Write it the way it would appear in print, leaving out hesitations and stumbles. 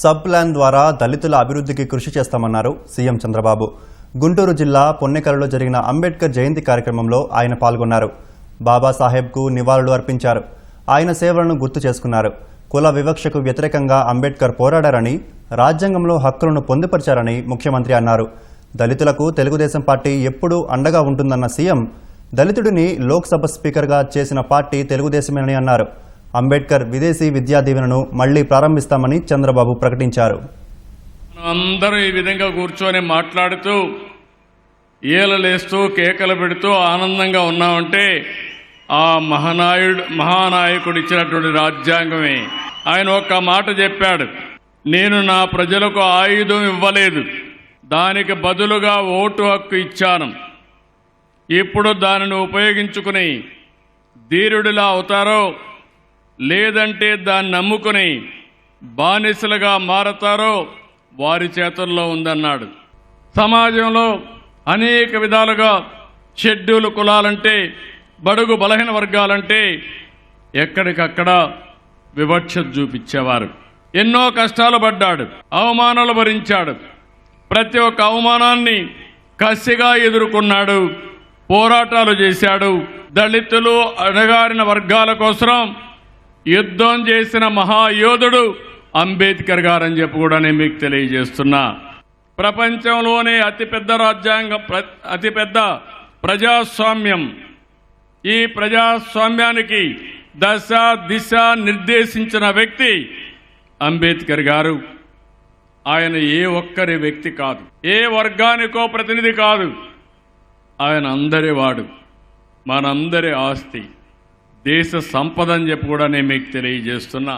Sub plan ద్వారా దళితుల అభివృద్ధికి కృషి చేస్తామన్నారు సీఎం చంద్రబాబు. గుంటూరు జిల్లా పొన్నెకలలో జరిగిన అంబేద్కర్ జయంతి కార్యక్రమంలో ఆయన పాల్గొన్నారు. బాబాసాహెబ్కు నివాళులు అర్పించారు. ఆయన సేవలను గుర్తు చేసుకున్నారు. కుల వివక్షకు వ్యతిరేకంగా అంబేద్కర్ పోరాడారని, రాజ్యాంగంలో హక్కులను పొందుపరిచారని ముఖ్యమంత్రి అన్నారు. దళితులకు తెలుగుదేశం పార్టీ ఎప్పుడూ అండగా ఉంటుందన్న సీఎం, దళితుడిని లోక్సభ స్పీకర్గా చేసిన పార్టీ తెలుగుదేశమేనని అన్నారు. అంబేద్కర్ విదేశీ విద్యా దీవెనను మళ్లీ ప్రారంభిస్తామని చంద్రబాబు ప్రకటించారు. అందరూ ఈ విధంగా కూర్చొని మాట్లాడుతూ ఏలలేస్తూ కేకలు పెడుతూ ఆనందంగా ఉన్నామంటే ఆ మహానాయకుడు ఇచ్చినటువంటి రాజ్యాంగమే. ఆయన ఒక్క మాట చెప్పాడు, నేను నా ప్రజలకు ఆయుధం ఇవ్వలేదు, దానికి బదులుగా ఓటు హక్కు ఇచ్చాను. ఇప్పుడు దానిని ఉపయోగించుకుని ధీరుడిలా అవుతారో లేదంటే దాన్ని నమ్ముకుని బానిసలుగా మారతారో వారి చేతుల్లో ఉందన్నాడు. సమాజంలో అనేక విధాలుగా షెడ్యూల్ కులాలంటే, బడుగు బలహీన వర్గాలంటే ఎక్కడికక్కడ వివక్ష చూపించేవారు. ఎన్నో కష్టాలు పడ్డాడు, అవమానాలు భరించాడు. ప్రతి ఒక్క అవమానాన్ని కసిగా ఎదుర్కొన్నాడు, పోరాటాలు చేశాడు. దళితులు అణగారిన వర్గాల కోసం యుద్ధం చేసిన మహాయోధుడు అంబేద్కర్ గారని చెప్పి కూడా నేను మీకు తెలియజేస్తున్నా. ప్రపంచంలోనే అతిపెద్ద ప్రజాస్వామ్యం, ఈ ప్రజాస్వామ్యానికి దశ దిశ నిర్దేశించిన వ్యక్తి అంబేద్కర్ గారు. ఆయన ఏ ఒక్కరి వ్యక్తి కాదు, ఏ వర్గానికో ప్రతినిధి కాదు. ఆయన అందరి వాడు, మనందరి ఆస్తి, దేశ సంపద అని చెప్పి కూడా నేను మీకు తెలియజేస్తున్నా.